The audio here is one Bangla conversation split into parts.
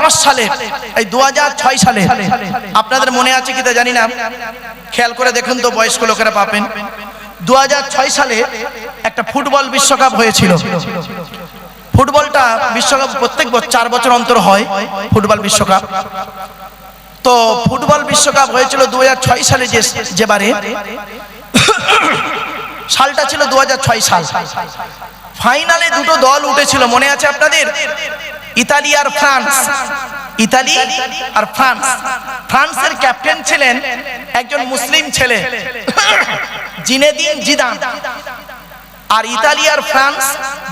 2005 সালে এই 2006 সালে আপনাদের মনে আছে কি তা জানি না, খেয়াল করে দেখুন তো, বয়স্ক লোকেরা পাবেন। 2006 সালে একটা ফুটবল বিশ্বকাপ হয়েছিল। ফুটবলটা বিশ্বকাপ প্রত্যেক 4 বছর অন্তর হয় ফুটবল বিশ্বকাপ। তো ফুটবল বিশ্বকাপ হয়েছিল 2006 সালে, যেবারে সালটা ছিল 2006 সাল। ফাইনালে দুটো দল উঠেছিল, মনে আছে আপনাদের? ইতালি আর ফ্রান্স। ইতালি আর ফ্রান্স। ফ্রান্সের ক্যাপ্টেন ছিলেন একজন মুসলিম ছেলে, জিনেদিন জিদান। আর ইতালি আর ফ্রান্স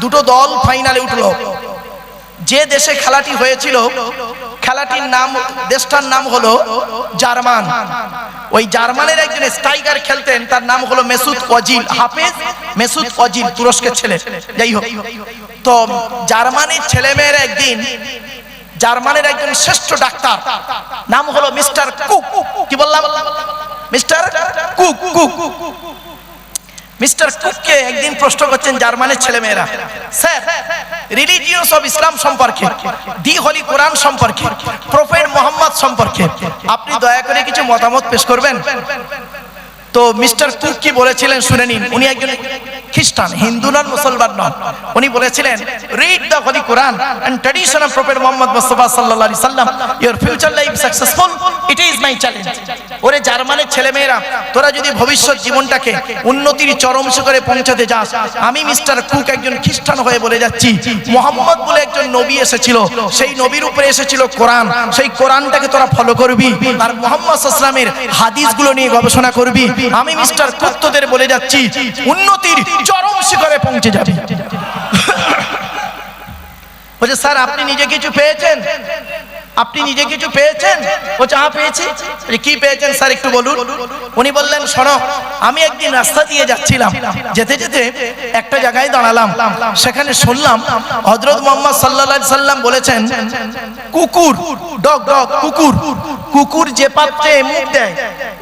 দুটো দল ফাইনালে উঠলো। যে দেশে খেলাটি হয়েছিল, খেলাটির নাম, দেশটার নাম হলো জার্মান। ওই জার্মানের একজন স্ট্রাইকার খেলতেন, তার নাম হলো মেসুত ওজিল, হাফেজ মেসুত ওজিল, তুরস্কের ছেলে। যাই হোক, তো জার্মানির ছেলেমেয়েরা একদিন, জার্মানের একজন শ্রেষ্ঠ ডাক্তার, নাম হলো মিস্টার কুক। কি বললাম? Mister cook. মিস্টার কুককে একদিন প্রশ্ন করছেন জার্মানের ছেলেমেয়েরা, স্যার, রিলিজিয়স অফ ইসলাম সম্পর্কে, দি হোলি কোরআন সম্পর্কে, প্রফেট মোহাম্মদ সম্পর্কে আপনি দয়া করে কিছু মতামত পেশ করবেন। তো মিস্টার কুক কি বলেছিলেন শুনে নিন। উনি একজন খ্রিস্টান, হিন্দু নন, মুসলমান নন। উনি বলেছিলেন, read the holy Quran and tradition of prophet Muhammad Mustafa সাল্লাল্লাহু আলাইহি সাল্লাম, your future life successful, it is my challenge. ওরে জার্মানের ছেলেমেয়েরা, তোরা যদি ভবিষ্যৎ জীবনটাকে উন্নতির চরম শিখরে পৌঁছাতে যাস, আমি মিস্টার কুক একজন খ্রিস্টান হয়ে বলে যাচ্ছি, মুহাম্মদ বলে একজন নবী এসেছিল, সেই নবীর উপরে এসেছিল কোরআন, সেই কোরআনটাকে তোরা ফলো করবি, আর মুহাম্মদ সাল্লাল্লাহু আলাইহি ওয়াসাল্লামের হাদিসগুলো নিয়ে গবেষণা করবি। আমি মিস্টার কুক তোদের বলে যাচ্ছি, উন্নতির চরম শিখরে পৌঁছে যাবে। বলছে, স্যার আপনি নিজে কিছু পেয়েছেন? আপনি নিজে কিছু পেয়েছেন? বলছে, হ্যাঁ পেয়েছি। কি পেয়েছেন স্যার একটু বলুন। উনি বললেন, শোনো, আমি একদিন রাস্তা দিয়ে যাচ্ছিলাম, যেতে যেতে একটা জায়গায় দাঁড়ালাম, সেখানে শুনলাম হযরত মুহাম্মদ সাল্লাল্লাহু আলাইহি সাল্লাম বলেছেন, কুকুর, ডগ ডগ, কুকুর, কুকুর যে পাত্রে মুখ দেয়,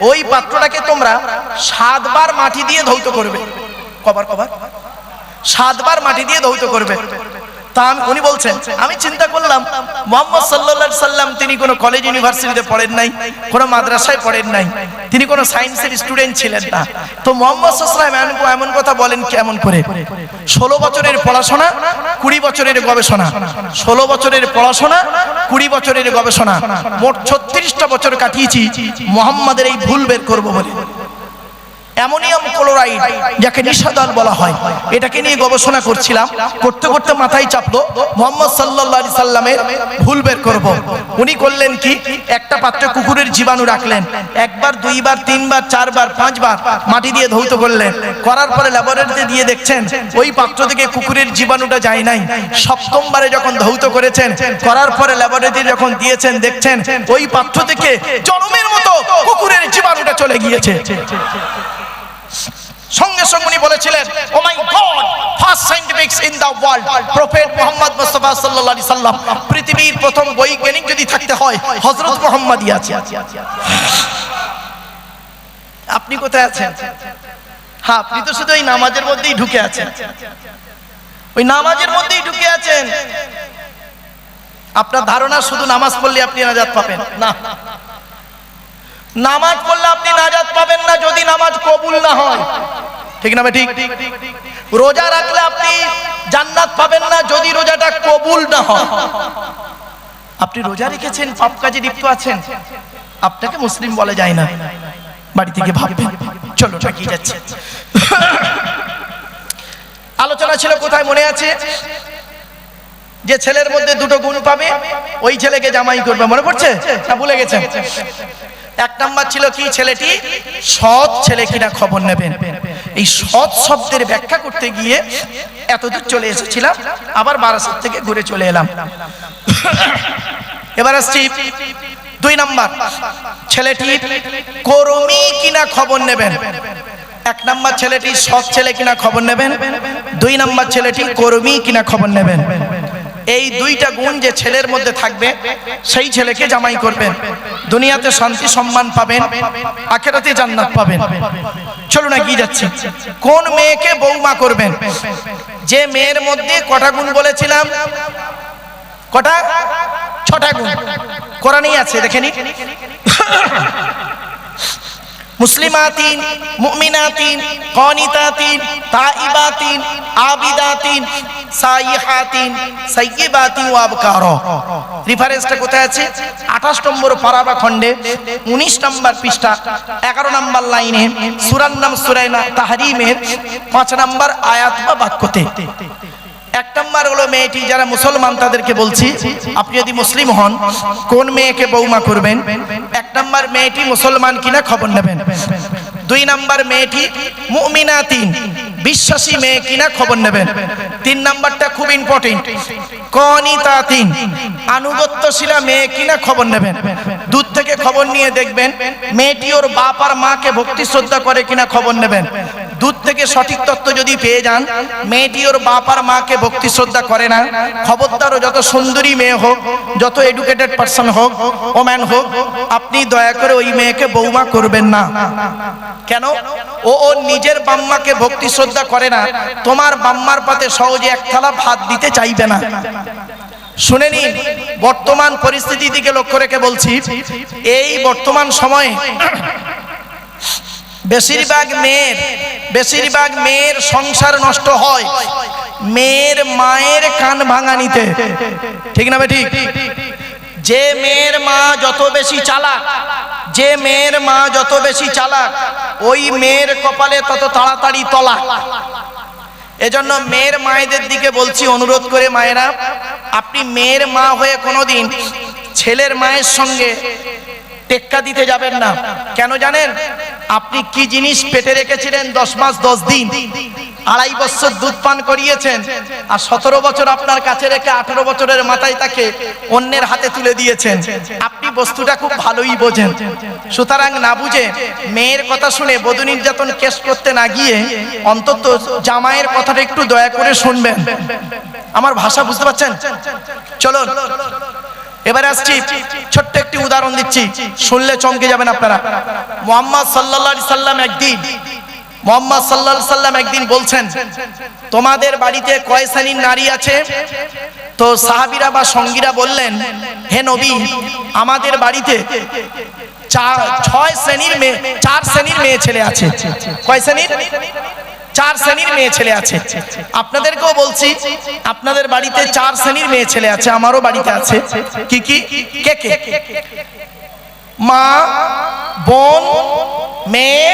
ওই পাত্রটাকে তোমরা 7 বার মাটি দিয়ে ধৌত করবে। কবার? 7 বার মাটি দিয়ে ধৌত করবে। তা উনি বলছেন, আমি চিন্তা করলাম, মুহাম্মদ সাল্লাল্লাহু আলাইহি সাল্লাম তিনি কোনো কলেজ ইউনিভার্সিটিতে পড়েন নাই, কোনো মাদ্রাসায় পড়েন নাই, তিনি কোনো সায়েন্সের স্টুডেন্ট ছিলেন না। তো মুহাম্মদ সাল্লাল্লাহু আলাইহি সাল্লাম এমন কথা বলেন কেমন করে? 16 বছরের পড়াশোনা, 20 বছরের গবেষণা, 16 বছরের পড়াশোনা, 20 বছরের গবেষণা, মোট 36টা বছর কাটিয়েছি মুহাম্মাদের এই ভুল বের করব বলে। অ্যামোনিয়াম ক্লোরাইড, যাকে নিশাদাল বলা হয়, এটাকে নিয়ে গবেষণা করছিলাম, করতে করতে মাথায় চাপলো মুহাম্মদ সাল্লাল্লাহু আলাইহি সাল্লামের ভুল বের করব। উনি করলেন কি, একটা পাত্রে কুকুরের জীবাণু রাখলেন, 1 বার, 2 বার, 3 বার, 4 বার, 5 বার মাটি দিয়ে ধৌত করলেন। করার পরে ল্যাবরেটরিতে দিয়ে দেখছেন ওই পাত্র থেকে কুকুরের জীবাণুটা যায় নাই। 7ম বারে যখন ধৌত করেছেন, করার পরে ল্যাবরেটরি যখন দিয়েছেন, দেখছেন ওই পাত্র থেকে জনমের মতো কুকুরের জীবাণুটা চলে গিয়েছে। সঙ্গে সঙ্গে উনি বলেছিলেন, oh my God, first scientifics in the world, prophet Muhammad Mustafa সাল্লাল্লাহু আলাইহি সাল্লাম, পৃথিবীর প্রথম বৈজ্ঞানিক যদি থাকতে হয় হযরত মুহাম্মদই আছে। আপনি কোথায় আছেন? হ্যাঁ, আপনি তো শুধু ওই নামাজের মধ্যেই ঢুকে আছেন, ওই নামাজের মধ্যেই ঢুকে আছেন। আপনার ধারণা শুধু নামাজ পড়লে আপনি নাজাত পাবেন? না, নামাজ পড়লে আপনি নাজাত পাবেন না যদি নামাজ কবুল না হয়। ঠিক না? ঠিক। রোজা রাখলে আপনি জান্নাত পাবেন না যদি রোজাটা কবুল না হয়। আপনি রোজা রেখেছেন, পাপ কাজে লিপ্ত আছেন, আপনাকে মুসলিম বলা যায় না। বাড়ি থেকে ভাববেন। চলো এগিয়ে যাচ্ছে। আলোচনা ছিল কোথায় মনে আছে? যে ছেলের মধ্যে 2টো গুণ পাবে, ওই ছেলেকে জামাই করবে। মনে পড়ছে না? ভুলে গেছেন? 1 নাম্বার ছিল কি, ছেলেটি সৎ ছেলে কিনা খবর নেবেন। এই সৎ শব্দের ব্যাখ্যা করতে গিয়ে এতদূর চলে এসেছিলাম, আবার বারাসাত থেকে ঘুরে চলে এলাম। এবার আসছি 2 নাম্বার, ছেলেটি কর্মী কিনা খবর নেবেন। 1 নাম্বার ছেলেটি সৎ ছেলে কিনা খবর নেবেন, 2 নাম্বার ছেলেটি কর্মী কিনা খবর নেবেন। এই 2টা গুণ যে ছেলের মধ্যে থাকবে, সেই ছেলেকে জামাই করবেন। দুনিয়াতে শান্তি সম্মান পাবেন, আখিরাতে জান্নাত পাবেন। চলুন এগিয়ে যাচ্ছি। কোন মেয়েকে বৌমা করবেন? যে মেয়ের মধ্যে কটা গুণ বলেছিলাম? কটা? 6টা গুণ। কোরআনেই আছে, দেখেনি। মুসলিমাতিন, মুমিনাতিন, কানিতাতিন, তাইবাতিন, আবিদাতিন, সাইহাতিন, সাইয়্যিবাতিন ওয়া আবকারা। রেফারেন্সটা কোথায় আছে? 28 নম্বর পারা বা খণ্ডে 19 নম্বর পৃষ্ঠা 11 নম্বর লাইনে সূরার নাম সূরা তাহরিমের 5 নম্বর আয়াত বা বাক্যতে। এক নম্বর হলো মেয়েটি যারা মুসলমান তাদেরকে বলছি, আপনি যদি মুসলিম হন কোন মেয়েকে বৌমা করবেন? এক নম্বর মেয়েটি মুসলমান কিনা খবর নেবেন। 2 নম্বর মেয়েটি মুমিনাতিন, বিশ্বাসী মেয়ে কিনা খবর নেবেন। 3 নম্বরটা খুব ইম্পর্টেন্ট, কানিতাতিন, আনুগত্যশীলা মেয়ে কিনা খবর নেবেন। দূর থেকে খবর নিয়ে দেখবেন মেয়েটি ওর বাপ আর মাকে ভক্তি শ্রদ্ধা করে কিনা খবর নেবেন। দূর থেকে সঠিক তথ্য যদি পেয়ে যান মেয়েটি ওর বাপ আর মাকে ভক্তি শ্রদ্ধা করে না, খবরদার যত সুন্দরী মেয়ে হোক, যত এডুকেটেড পারসন হোক, ওম্যান হোক, আপনি দয়া করে ওই মেয়েকে বৌমা করবেন না। কেন? ও ওর নিজের বাম্মাকে ভক্তি শ্রদ্ধা করে না, তোমার বাম্মার পাতে সহজে এক থালা ভাত দিতে চাইবে না। শুনে নিন, বর্তমান পরিস্থিতি দিকে লক্ষ্য রেখে বলছি, এই বর্তমান সময়ে বেশিরভাগ মেয়ের সংসার নষ্ট হয় মেয়ের মায়ের কান ভাঙানিতে। ঠিক না ঠিক? যে মেয়ের মা যত বেশি চালাক, ওই মেয়ের কপালে তত তাড়াতাড়ি তলাক। এজন্য মেয়ের মায়েদের দিকে বলছি, অনুরোধ করে মায়েরা, আপনি মেয়ের মা হয়ে কোনোদিন ছেলের মায়ের সঙ্গে টেক্কা দিতে যাবেন না। কেন জানেন? আপনি কি জিনিস পেটে রেখেছিলেন 10 মাস 10 দিন, 2.5 বছর দুধ পান করিয়েছেন, আর 17 বছর আপনার কাছে রেখে 18 বছরের মাথায় তাকে অন্যের হাতে তুলে দিয়েছেন। আপনি বস্তুটা খুব ভালোই বোঝেন। সুতরাং না বুঝে মেয়ের কথা শুনে বধূ নির্যাতন কেস করতে না গিয়ে অন্তত জামাইয়ের কথাটা একটু দয়া করে শুনবেন। আমার ভাষা বুঝতে পারছেন? চলুন এবারে আসছি, ছোট্ট একটি উদাহরণ দিচ্ছি, শুনলে চমকে যাবেন আপনারা। মুহাম্মদ সাল্লাল্লাহু আলাইহি সাল্লাম একদিন বলছেন, তোমাদের বাড়িতে কয় শ্রেণীর নারী আছে? তো সাহাবীরা বা সঙ্গীরা বললেন, হে নবী, আমাদের বাড়িতে 4 শ্রেণীর মেয়ে ছেলে আছে। কয় শ্রেণীর? 4 শ্রেণীর মেয়ে ছেলে আছে। আপনাদেরকেও বলছি, আপনাদের বাড়িতে 4 শ্রেণীর মেয়ে ছেলে আছে, আমারও বাড়িতে আছে। কি কি? কে কে? মা, বোন, মেয়ে,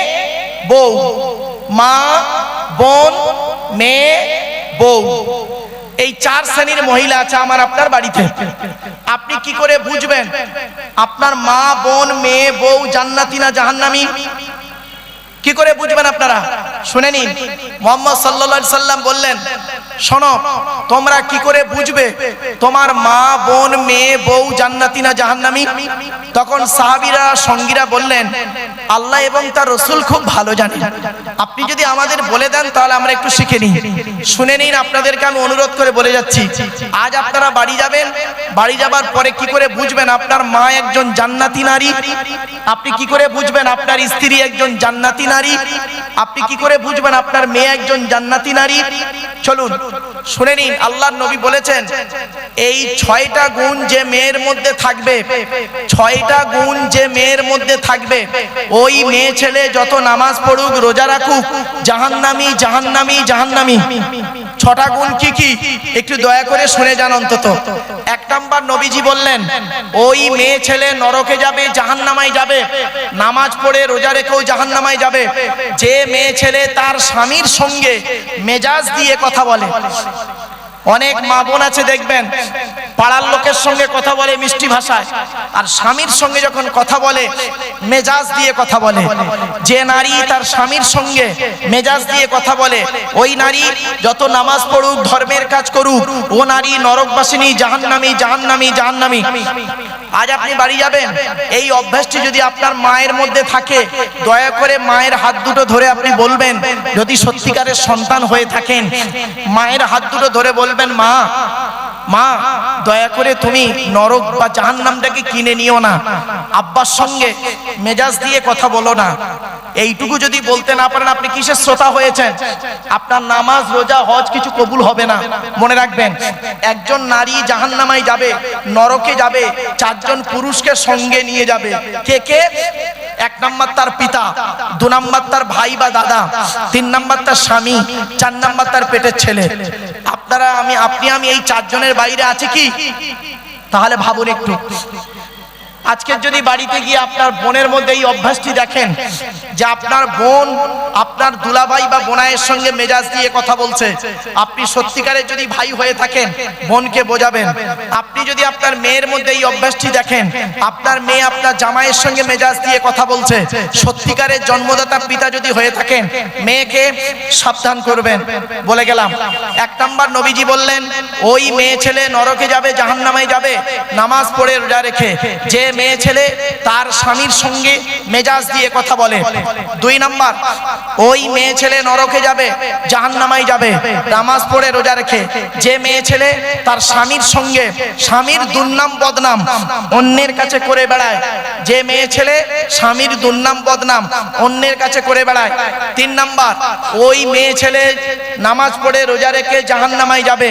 বউ। মা, বোন, মেয়ে, বউ, এই 4 শ্রেণীর মহিলা আছে আমার আপনার বাড়িতে। আপনি কি করে বুঝবেন আপনার মা, বোন, মেয়ে, বউ জান্নাতি না জাহান্নামী? কি করে বুঝবেন আপনারা? শুনে নিন, মুহাম্মদ সাল্লাল্লাহু আলাইহি সাল্লাম বললেন, শোনো, তোমরা কি করে বুঝবে তোমার মা, বোন, মেয়ে, বউ জান্নাতি না জাহান্নামী? তখন সাহাবীরা সঙ্গীরা বললেন, আল্লাহ এবং তার রাসূল খুব ভালো জানেন, আপনি যদি আমাদের বলে দেন তাহলে আমরা একটু শিখে নিই। শুনে নিন, আপনাদেরকে আমি অনুরোধ করে বলে যাচ্ছি, আজ আপনারা বাড়ি যাবেন, বাড়ি যাবার পরে কি করে বুঝবেন আপনার মা একজন জান্নাতি নারী? আপনি কি করে বুঝবেন আপনার স্ত্রী একজন জান্নাতি নারী? আপনি কি করে বুঝবেন আপনার মেয়ে একজন জান্নাতি নারী? চলুন শুনে নিন, আল্লাহর নবী বলেছেন, এই 6টা গুণ যে মেয়ের মধ্যে থাকবে, 6টা গুণ যে মেয়ের মধ্যে থাকবে, ওই মেয়ে ছেলে যত নামাজ পড়ুক, রোজা রাখুক, জাহান্নামী, জাহান্নামী, জাহান্নামী। 6টা গুণ কি কি? একটু দয়া করে শুনে যান অন্তত। 1 নাম্বার নবীজি বললেন, ওই মেয়ে ছেলে নরকে যাবে, জাহান্নামায় যাবে, নামাজ পড়ে রোজা রেখেও জাহান্নামায় যাবে, যে মেয়ে ছেলে তার স্বামীর সঙ্গে মেজাজ দিয়ে কথা বলে। অনেক মা বোন আছে দেখবেন, পাড়ার লোকের সঙ্গে কথা বলে মিষ্টি ভাষায়, আর স্বামীর সঙ্গে যখন কথা বলে মেজাজ দিয়ে কথা বলে। যে নারী তার স্বামীর সঙ্গে মেজাজ দিয়ে কথা বলে, ওই নারী যত নামাজ পড়ুক, ধর্মের কাজ করুক, ও নারী নরকবাসিনী, জাহান্নামী, জাহান্নামী, জাহান্নামী। আজ আপনি বাড়ি যাবেন, এই অভ্যাসটি যদি আপনার মায়ের মধ্যে থাকে, দয়া করে মায়ের হাত দুটো ধরে আপনি বলবেন, যদি সত্যিকারের সন্তান হয়ে থাকেন, মায়ের হাত দুটো ধরে বলবেন, মা মা দয়া করে তুমি নরক বা জাহান্নামটাকে কিনে নিও না, আব্বার সঙ্গে মেজাজ দিয়ে কথা বলো না। এইটুকু যদি বলতে না পারেন আপনি কিসের শ্রোতা হয়েছেন? আপনার নামাজ রোজা হজ কিছু কবুল হবে না। মনে রাখবেন, একজন নারী জাহান্নামায় যাবে, নরকে যাবে, চারজন পুরুষকে সঙ্গে নিয়ে যাবে। কে কে? এক নাম্বার তার পিতা, দু নাম্বার তার ভাই বা দাদা, তিন নাম্বার তার স্বামী, চার নাম্বার তার পেটের ছেলে। আপনি এই চারজনের বাইরে আছে কি? তাহলে ভাবুন একটু। আজকের যদি বাড়িতে গিয়ে আপনার বোনের মধ্যে এই অভ্যাসটি দেখেন যে আপনার বোন আপনার দুলাভাই বা বোনাইয়ের সঙ্গে মেজাজ দিয়ে কথা বলছে, আপনি সত্যিকারের যদি ভাই হয়ে থাকেন বোনকে বোঝাবেন। আপনি যদি আপনার মেয়ের মধ্যে এই অভ্যাসটি দেখেন, আপনার মেয়ে আপনার জামাইয়ের সঙ্গে মেজাজ দিয়ে কথা বলছে, সত্যিকারের জন্মদাতা পিতা যদি হয়ে থাকেন মেয়েকে সাবধান করবেন। বলে গেলাম, এক নাম্বার নবীজি বললেন ওই মেয়ে ছেলে নরকে যাবে, জাহান্নামে যাবে নামাজ পড়ে রোজা রেখে। যে মেয়ে ছেলে তার স্বামীর সঙ্গে মেজাজ দিয়ে কথা বলে। দুই নাম্বার, ওই মেয়ে ছেলে নরকে যাবে, জাহান্নামে যাবে নামাজ পড়ে রোজা রেখে। যে মেয়ে ছেলে তার স্বামীর সঙ্গে স্বামীর দুর্নাম বদনাম অন্যের কাছে করে বেড়ায়, যে মেয়ে ছেলে স্বামীর দুর্নাম বদনাম অন্যের কাছে করে বেড়ায়। তিন নাম্বার, ওই মেয়ে ছেলে নামাজ পড়ে রোজা রেখে জাহান্নামে যাবে।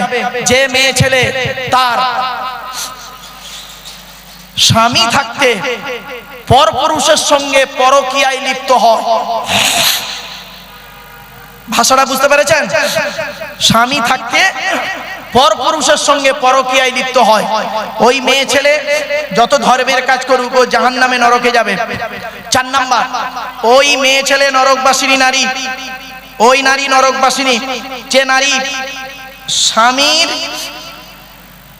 যে মেয়ে ছেলে তার স্বামী থাকতে পরপুরুষের সঙ্গে পরকীয়ায় লিপ্ত হয়। ভাষাটা বুঝতে পেরেছেন? স্বামী থাকতে পরপুরুষের সঙ্গে পরকীয়ায় লিপ্ত হয়, ওই মেয়ে ছেলে যত ধর্মের কাজ করুক ও জাহান্নামে নরকে যাবে। চার নাম্বার, ওই মেয়ে ছেলে নরকবাসিনী নারী, ওই নারী নরকবাসিনী যে নারী স্বামীর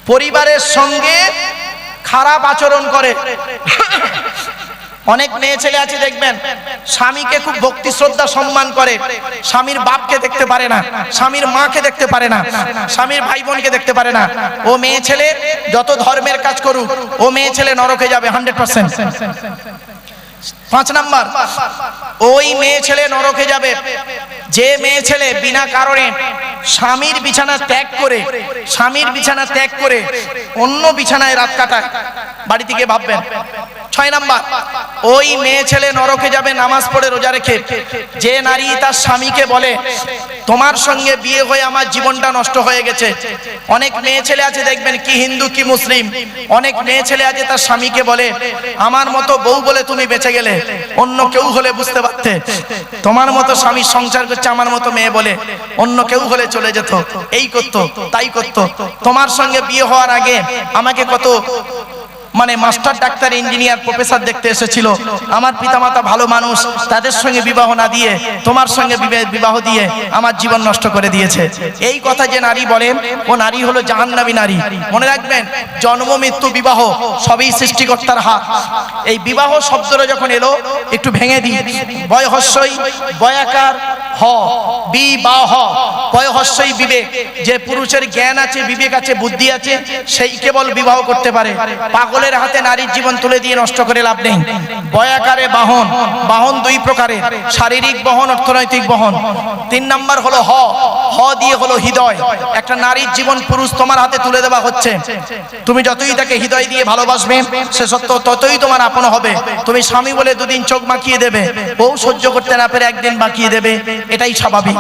পরিবারের সঙ্গে খারাপ আচরণ করে। অনেক মেয়ে ছেলে আছে দেখবেন স্বামীকে খুব ভক্তি শ্রদ্ধা সম্মান করে, স্বামীর বাপকে দেখতে পারে না, স্বামীর মাকে দেখতে পারে না, স্বামীর ভাই বোনকে দেখতে পারে না। ও মেয়ে ছেলে যত ধর্মের কাজ করুক ও মেয়ে ছেলে নরকে যাবে 100%। পাঁচ নাম্বার, ওই মেয়ে ছেলে নরকে যাবে যে মেয়ে ছেলে বিনা কারণে স্বামীর বিছানা ত্যাগ করে, স্বামীর বিছানা ত্যাগ করে অন্য বিছানায় রাত কাটায়। বাড়ি থেকে ভাববেন। ছয় নাম্বার, ওই মেয়ে ছেলে নরকে যাবে নামাজ পড়ে রোজা রেখে। যে নারী তার স্বামীকে বলে তোমার সঙ্গে বিয়ে হয়ে আমার জীবনটা নষ্ট হয়ে গেছে। অনেক মেয়ে ছেলে আছে দেখবেন কি হিন্দু কি মুসলিম, অনেক মেয়ে ছেলে আছে তার স্বামীকে বলে আমার মতো বউ বলে তুমি বেঁচে গেলে, অন্য কেউ হলে বুঝতে পারতে। তোমার মতো স্বামীর সংসার করছে, আমার মতো মেয়ে বলে, অন্য কেউ হলে চলে যেত, এই করতো তাই করতো। তোমার সঙ্গে বিয়ে হওয়ার আগে আমাকে কত মাস্টার ডাক্তার ইঞ্জিনিয়ার প্রফেসর দেখতে এসেছিল, আমার পিতামাতা ভালো মানুষ, তাদের সঙ্গে বিবাহ না দিয়ে তোমার সঙ্গে বিবাহ দিয়ে আমার জীবন নষ্ট করে দিয়েছে। এই কথা যে নারী বলে ও নারী হলো জাহান্নামী নারী। মনে রাখবেন, জন্ম মৃত্যু বিবাহ সবই সৃষ্টিকর্তার হাত। এই বিবাহ শব্দটা যখন এলো একটু ভেঙে দিই। বয় হস্যই বয়াকার হ বিবাহ, বয় হস্যই বিবেক। যে পুরুষের জ্ঞান আছে, বিবেক আছে, বুদ্ধি আছে, সেই কেবল বিবাহ করতে পারে। পাগলের হাতে নারীর জীবন তুলে দিয়ে নষ্ট করে লাভ নেই। বয়াকারে বাহন, বাহন দুই প্রকারের, শারীরিক বহন, অর্থনৈতিক বহন। তিন নাম্বার হলো হ, হ দিয়ে হলো হৃদয়। একটা নারীর জীবন পুরুষ তোমার হাতে তুলে দেওয়া হচ্ছে, তুমি যতই তাকে হৃদয় দিয়ে ভালোবাসবে সে সত্য ততই তোমার আপন হবে। তুমি স্বামী বলে দুদিন চোখ মাখিয়ে দেবে, বউ সহ্য করতে না পেরে একদিন বাকিয়ে দেবে, এটাই স্বাভাবিক।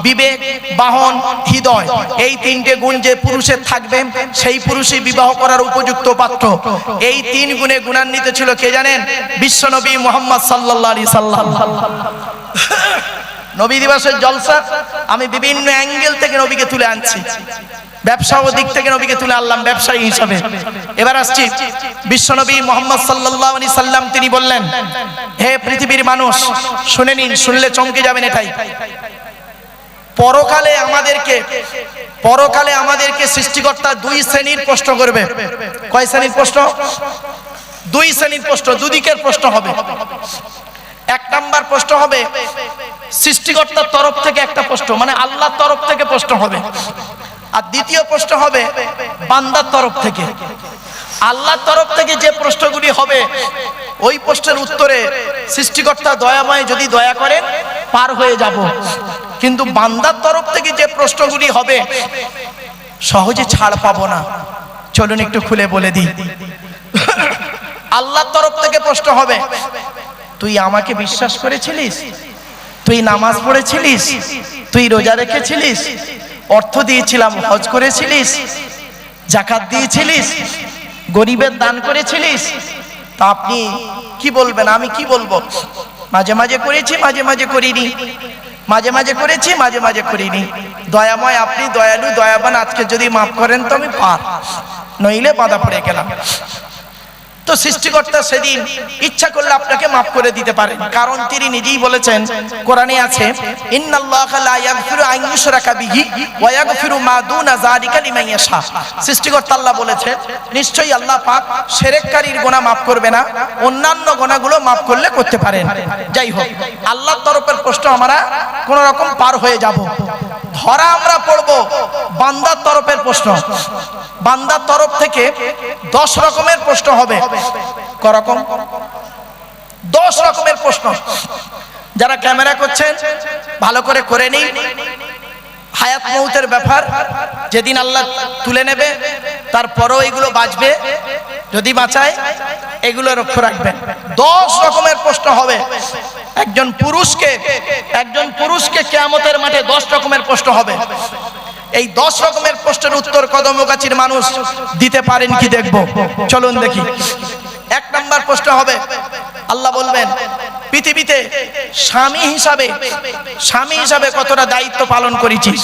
বিবেক, বাহন, হৃদয়, এই তিনটে গুণ যে পুরুষের থাকবে সেই পুরুষই বিবাহ করার উপযুক্ত পাত্র। এই তিন গুণে গুণান্বিত ছিল কে জানেন? বিশ্বনবী মুহাম্মদ সাল্লাল্লাহু আলাইহি সাল্লাম। নবী দিবসের জলসা আমি বিভিন্ন অ্যাঙ্গেল থেকে নবীকে তুলে আনছি, ব্যবসা ও দিক থেকে নবীকে তুলে আনলাম ব্যবসায়ী হিসাবে। এবার আসছি বিশ্বনবী মুহাম্মদ সাল্লাল্লাহু আলাইহি সাল্লাম, তিনি বললেন হে পৃথিবীর মানুষ শুনে নিন, শুনলে চমকে যাবেন। এটাই পরকালে আমাদেরকে সৃষ্টিকর্তা দুই শ্রেণীর প্রশ্ন করবে। কয় শ্রেণীর প্রশ্ন? দুই শ্রেণীর প্রশ্ন, দুদিকের প্রশ্ন হবে। এক নাম্বার প্রশ্ন হবে সৃষ্টিকর্তার তরফ থেকে একটা প্রশ্ন, আল্লাহর তরফ থেকে প্রশ্ন হবে। আর দ্বিতীয় প্রশ্ন হবে বান্দার তরফ থেকে। আল্লাহর তরফ থেকে যে প্রশ্নগুলি হবে ওই প্রশ্নের উত্তরে সৃষ্টিকর্তা দয়াময় যদি দয়া করেন পার হয়ে যাব। কিন্তু বান্দার তরফ থেকে যে প্রশ্নগুলি হবে সহজে ছাড় পাবো না। চলুন একটু খুলে বলে দিই। আল্লাহর তরফ থেকে প্রশ্ন হবে, তুই আমাকে বিশ্বাস করেছিলিস? তুই নামাজ পড়েছিলিস? তুই রোজা রেখেছিলিস? অর্থ দিয়েছিলাম, হজ করেছিলিস? যাকাত দিয়েছিলিস? গরিবের দান করেছিলিস? তা আপনি কি বলবেন? আমি কি বলবো? মাঝে মাঝে করেছি, মাঝে মাঝে করিনি, মাঝে মাঝে করেছি, মাঝে মাঝে করিনি। দয়াময় আপনি, দয়ালু, দয়াবান, আজকে যদি মাফ করেন তো আমি পার, নইলে বাধা পড়ে গেলাম। তো সৃষ্টিকর্তা সেদিন ইচ্ছা করলে আপনাকে মাফ করে দিতে পারেন, কারণ তিনি নিজেই বলেছেন, কোরআনে আছে, ইন্নাল্লাহা লা ইয়াগফিরু আন ইউশরাকা বিহি ওয়া ইয়াগফিরু মা দুনা যালিকা লিমান ইয়াশা। সৃষ্টিকর্তা আল্লাহ বলেছেন, নিশ্চয়ই আল্লাহ পাক শিরককারীর গুনাহ মাফ করবে না, অন্যান্য গুনাহগুলো মাফ করলে করতে পারেন। যাই হোক, আল্লাহর তরফের প্রশ্ন আমরা কোন রকম পার হয়ে যাব। ধরা আমরা পড়ব বান্দার তরফের প্রশ্ন। বান্দার তরফ থেকে 10 রকমের প্রশ্ন হবে। করকম 10 রকমের প্রশ্ন। যারা ক্যামেরা করছেন ভালো করে করে নিন। হায়াত মউতের ব্যাপার, যেদিন আল্লাহ তুলে নেবে তারপরও এগুলো বাঁচবে, যদি বাঁচায় এগুলো রক্ষা রাখবেন। 10 রকমের প্রশ্ন হবে। একজন পুরুষকে কিয়ামতের মাঠে 10 রকমের প্রশ্ন হবে। এই 10 রকমের প্রশ্নের উত্তর কদমগাছির মানুষ দিতে পারেন কি দেখব। চলুন দেখি। 1 নম্বর প্রশ্ন হবে, আল্লাহ বলবেন, পৃথিবীতে স্বামী হিসাবে কতটা দায়িত্ব পালন করেছিস?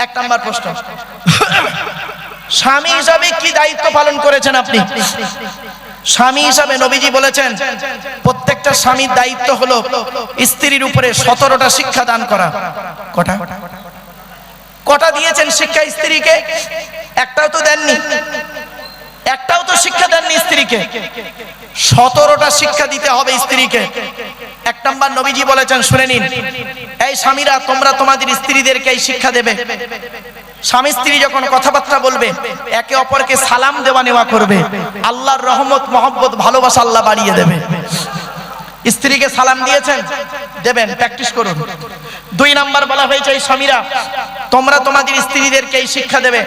1 নম্বর প্রশ্ন। স্বামী হিসাবে কি দায়িত্ব পালন করেছেন আপনি? স্বামী হিসাবে নবীজি বলেছেন, প্রত্যেকটা স্বামীর দায়িত্ব হলো স্ত্রীর উপরে 17টা শিক্ষা দান করা। কটা দিয়েছেন শিক্ষা স্ত্রীকে? একটাও তো দেননি, একটাও তো শিক্ষা দেননি স্ত্রীকে। 17টা শিক্ষা দিতে হবে স্ত্রীকে। 1 নম্বর নবীজি বলেছেন, শুনে নিন, এই স্বামীরা তোমরা তোমাদের স্ত্রীদেরকে এই শিক্ষা দেবে, স্বামী স্ত্রী যখন কথাবার্তা বলবে একে অপরকে সালাম দেওয়া নেওয়া করবে, আল্লাহর রহমত, মহব্বত, ভালোবাসা আল্লাহ বাড়িয়ে দেবে। স্ত্রীকে সালাম দিয়েছেন, দেবেন, প্র্যাকটিস করুন। 2 নম্বর বলা হয়েছে, এই স্বামীরা তোমরা তোমাদের স্ত্রীদেরকে এই শিক্ষা দেবে,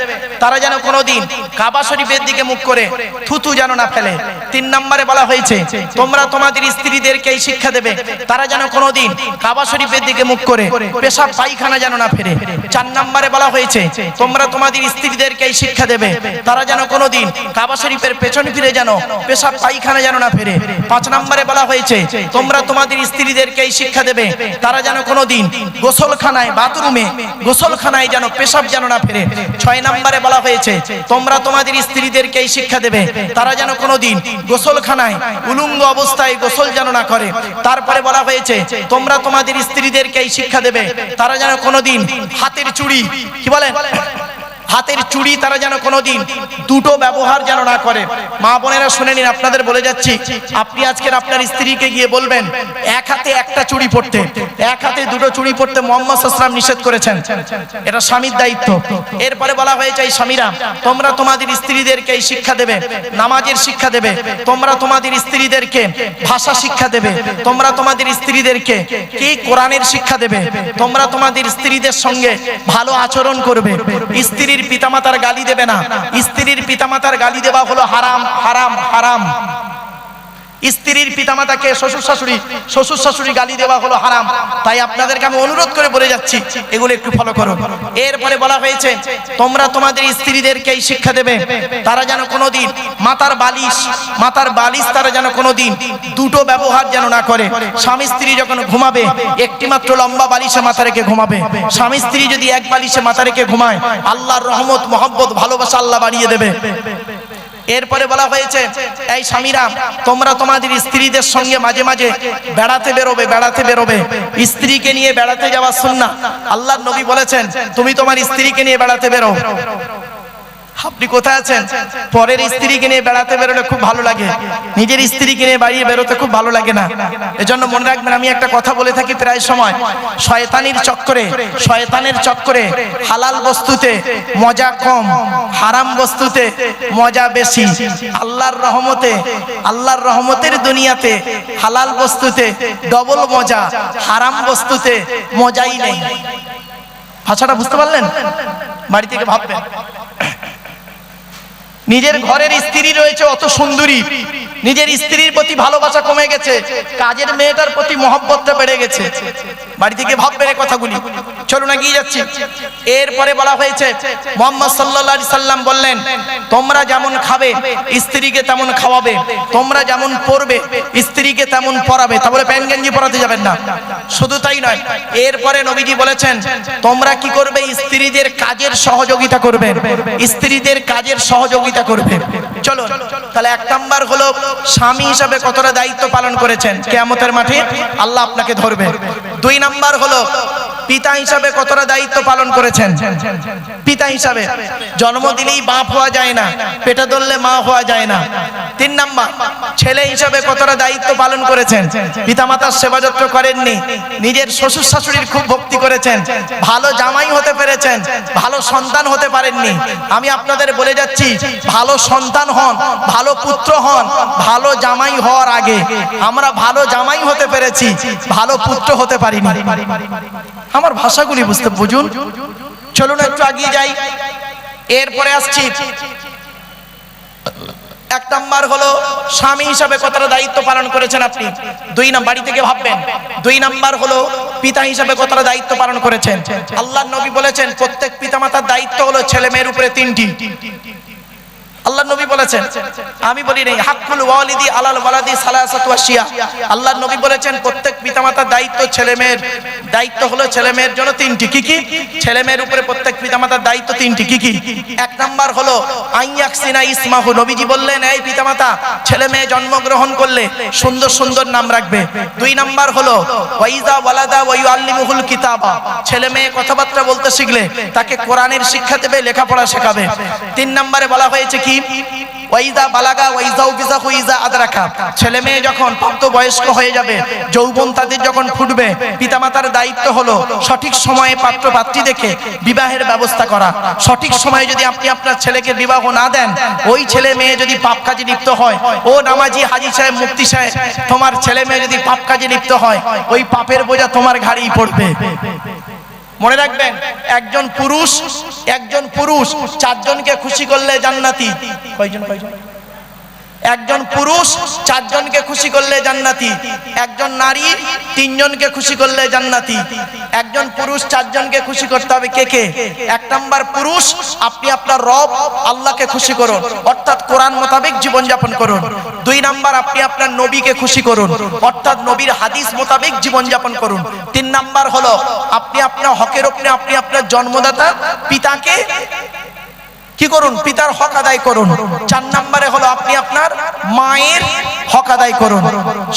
তারা যেন কোনোদিন কাবা শরীফের দিকে মুখ করে থুতু যেন না ফেলে। 3 নম্বরে বলা হয়েছে, তোমরা তোমাদের স্ত্রীদেরকে এই শিক্ষা দেবে, তারা যেন কোনোদিন কাবা শরীফের দিকে মুখ করে পেশাব পায়খানা যেন না ফেলে। 4 নম্বরে বলা হয়েছে, তোমরা তোমাদের স্ত্রীদেরকে এই শিক্ষা দেবে, তারা যেন কোনোদিন কাবা শরীফের পেছন ফিরে যেন পেশাব পায়খানা যেন না ফেলে। 5 নম্বরে বলা হয়েছে, তোমরা তোমাদের স্ত্রীদেরকে এই শিক্ষা দেবে, তারা যেন কোনোদিন গোসলখানায়, বাথরুমে, গোসলখানায় যেন পেশাব যেন না ফেলে। 6 নম্বরে বলা হয়েছে, তোমরা তোমাদের স্ত্রীদেরকে এই শিক্ষা দেবে, তারা যেন কোনোদিন গোসলখানায় উলঙ্গ অবস্থায় গোসল যেন না করে। তারপরে বলা হয়েছে, তোমরা তোমাদের স্ত্রীদেরকে এই শিক্ষা দেবে, তারা যেন কোনোদিন হাতের চুড়ি, কি বলেন, হাতের চুড়ি তারা যেন কোনোদিন দুটো ব্যবহার যেন না করে। মা বোনেরা শুনে নিন, আপনাদের বলে যাচ্ছি, আপনি আজকের আপনার স্ত্রীকে গিয়ে বলবেন এক হাতে একটা চুড়ি পরতে, এক হাতে দুটো চুড়ি পরতে মুহাম্মদ সাল্লাল্লাহু আলাইহি ওয়াসাল্লাম নিষেধ করেছেন। এটা স্বামীর দায়িত্ব। এরপরে বলা হয়েছে, এই স্বামীরা তোমরা তোমাদের স্ত্রীদেরকে এই শিক্ষা দেবে, নামাজের শিক্ষা দেবে, তোমরা তোমাদের স্ত্রীদেরকে ভাষা শিক্ষা দেবে, তোমরা তোমাদের স্ত্রীদেরকে কি কোরআনের শিক্ষা দেবে, তোমরা তোমাদের স্ত্রীদের সঙ্গে ভালো আচরণ করবে, স্ত্রীর পিতামাতার গালি দেবে না। স্ত্রীর পিতামাতার গালি দেওয়া হলো হারাম, হারাম, হারাম। স্ত্রীর পিতামাতাকে শ্বশুর শাশুড়ি গালি দেওয়া হলো হারাম। তাই আপনাদেরকে আমি অনুরোধ করে বলে যাচ্ছি, এগুলো একটু ফলো করুন। এরপরে বলা হয়েছে, তোমরা তোমাদের স্ত্রীদেরকে এই শিক্ষা দেবে, তারা যেন কোনোদিন মাথার বালিশ তারা যেন কোনোদিন দুটো ব্যবহার যেন না করে। স্বামী স্ত্রী যখন ঘুমাবে একটি মাত্র লম্বা বালিশে মাথা রেখে ঘুমাবে। স্বামী স্ত্রী যদি এক বালিশে মাথা রেখে ঘুমায়, আল্লাহর রহমত, মহব্বত, ভালোবাসা আল্লাহ বাড়িয়ে দেবে। এরপরে বলা হয়েছে, এই স্বামীরা তোমরা তোমাদের স্ত্রীদের সঙ্গে মাঝে মাঝে বেড়াতে বেরোবে। স্ত্রীকে নিয়ে বেড়াতে যাওয়া সুন্নাহ। আল্লাহর নবী বলেছেন, তুমি তোমার স্ত্রীকে নিয়ে বেড়াতে বেরো। আপনি কোথায় আছেন? পরের স্ত্রীকে নিয়ে বেড়াতে বেরোলে খুব ভালো লাগে, নিজের স্ত্রীকে নিয়ে বাড়িয়ে বেরোতে খুব ভালো লাগে না। এজন্য মনে রাখবেন, আমি একটা কথা বলে থাকি প্রায় সময়, শয়তানের চক্করে হালাল বস্তুতে মজা কম, হারাম বস্তুতে মজা বেশি। আল্লাহর রহমতের দুনিয়াতে হালাল বস্তুতে ডবল মজা, হারাম বস্তুতে মজাই নেই। ভাষাটা বুঝতে পারলেন? বাড়ি থেকে ভাববেন নিজের ঘরের স্ত্রী রয়েছে অত সুন্দরী, নিজের স্ত্রীর প্রতি ভালোবাসা কমে গেছে, কাজের মেয়েটার প্রতি মহব্বতটা বেড়ে গেছে। বাড়ি থেকে ভাববেন এই কথাগুলি। চলুন এগিয়ে যাচ্ছি। এরপরে বলা হয়েছে মুহাম্মদ সাল্লাল্লাহু আলাইহি সাল্লাম বললেন, তোমরা যেমন খাবে স্ত্রীকে তেমন খাওয়াবে, তোমরা যেমন পরবে স্ত্রীকে তেমন পরাবে। তাহলে প্যান্ট গেঞ্জি পরাতে যাবেন না। শুধু তাই নয়, এরপরে নবীজি বলেছেন তোমরা কি করবে, স্ত্রীদের কাজের সহযোগিতা করবে, স্ত্রীদের কাজের সহযোগিতা করবে। চলো তাহলে এক নাম্বার হলো স্বামী হিসাবে কতটা দায়িত্ব পালন করেছেন, কিয়ামতের মাঠে আল্লাহ আপনাকে ধরবে। দুই নাম্বার হলো পিতা হিসাবে কতটা দায়িত্ব পালন করেছেন। পিতা হিসাবে জন্ম দিলেই বাপ হওয়া যায় না, পেটে ধরলে মা হওয়া যায় না। তিন নাম্বার ছেলে হিসাবে কতটা দায়িত্ব পালন করেছেন, পিতামাতার সেবা যত্ন করেননি, নিজের শ্বশুর শাশুড়ির খুব ভক্তি করেছেন, ভালো জামাই হতে পেরেছেন, ভালো সন্তান হতে পারেননি। আমি আপনাদের বলে যাচ্ছি, ভালো সন্তান হন, ভালো পুত্র হন, ভালো জামাই হওয়ার আগে। আমরা ভালো জামাই হতে পেরেছি, ভালো পুত্র হতে পারিনি। আমার ভাষাগুলি বুঝুন। চলুন একটু এগিয়ে যাই। এরপরে আসছি, এক নাম্বার হলো স্বামী হিসাবে কতটা দায়িত্ব পালন করেছেন আপনি। দুই নাম্বার, বাড়ি থেকে ভাববেন। দুই নাম্বার হলো পিতা হিসাবে কতটা দায়িত্ব পালন করেছেন। আল্লাহর নবী বলেছেন প্রত্যেক পিতামাতার দায়িত্ব হলো ছেলে মেয়ের উপরে তিনটি। আল্লাহ নবী বলেছেন, আমি বলি নাই, হাক্কুল ওয়ালিদি আলাল ওয়ালাদি সালাসাতু আশিয়া। আল্লাহ নবী বলেছেন প্রত্যেক পিতামাতার দায়িত্ব, ছেলে মেয়ের দায়িত্ব হলো ছেলে মেয়ের জন্য তিনটি। কি কি? ছেলে মেয়ের উপরে প্রত্যেক পিতামাতার দায়িত্ব তিনটি। কি কি? এক নাম্বার হলো আইয়াকসিনা ইসমাহু। নবীজি বললেন এই পিতামাতা ছেলে মেয়ে জন্মগ্রহণ করলে সুন্দর সুন্দর নাম রাখবে। দুই নাম্বার হলো ওয়াইজা ওয়ালাদা ওয়া ইউআল্লিমুহুল কিতাবা। ছেলে মেয়ে কথাবার্তা বলতে শিখলে তাকে কোরআনের শিক্ষা দেবে, লেখাপড়া শেখাবে। তিন নম্বরে বলা হয়েছে কি ওয়াইজা বালাগা ওয়াইজাউ বিজাহু ইজা আদরাকা। ছেলে মেয়ে যখন প্রাপ্ত বয়স্ক হয়ে যাবে, যৌবন তাদের যখন ফুটবে, পিতামাতার দায়িত্ব হলো সঠিক সময়ে পাত্র পাত্রী দেখে বিবাহের ব্যবস্থা করা। সঠিক সময়ে যদি আপনি আপনার ছেলেকে বিবাহ না দেন, ওই ছেলে মেয়ে যদি পাপ কাজে লিপ্ত হয়, ও নামাজি হাজী সাহেব মুফতি সাহেব, তোমার ছেলে মেয়ে যদি পাপ কাজে লিপ্ত হয়, ওই পাপের বোঝা তোমার ঘাড়েই পড়বে। মনে রাখবেন, একজন পুরুষ চারজনকে খুশি করলে জান্নাতি। কয়জন? একজন পুরুষ চারজনকে খুশি করলে জান্নাতি। একজন নারী তিনজনকে খুশি করলে জান্নাতি। একজন পুরুষ চারজনকে খুশি করতে হবে। কে কে? এক নাম্বার পুরুষ, আপনি আপনার রব আল্লাহকে খুশি করুন, অর্থাৎ কোরআন মোতাবেক জীবন যাপন করুন। দুই নাম্বার, আপনি আপনার নবীকে খুশি করুন, অর্থাৎ নবীর হাদিস মোতাবেক জীবন যাপন করুন। তিন নাম্বার হলো আপনি আপনার হকের উপরে আপনি আপনার জন্মদাতা পিতাকে কি করুন, পিতার হক আদায় করুন। চার নম্বরে হলো আপনি আপনার মায়ের হক আদায় করুন,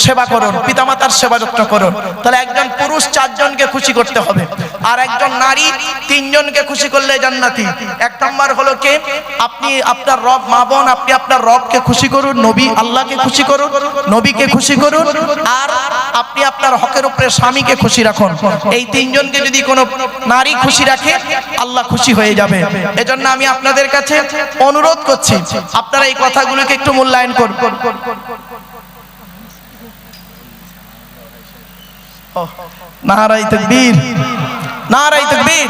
সেবা করুন, পিতামাতার সেবা যত্ন করুন। তাহলে একজন পুরুষ চারজনকে খুশি করতে হবে, আর একজন নারী তিনজনকে খুশি করলে জান্নাতি। এক নম্বর হলো কে? আপনি আপনার রব, মা বোন, আপনি আপনার রবকে খুশি করুন, নবী আল্লাহকে খুশি করুন, নবীকে খুশি করুন, আর আপনি আপনার হকের উপরে স্বামীকে খুশি রাখুন। এই তিনজনকে যদি কোনো নারী খুশি রাখে, আল্লাহ খুশি হয়ে যাবে। এজন্য আমি আপনাদের কাছে অনুরোধ করছি, আপনারা এই কথাগুলোকে একটু মূল্যায়ন করুন। নারায়ে তাকবীর, নারায়ে তাকবীর।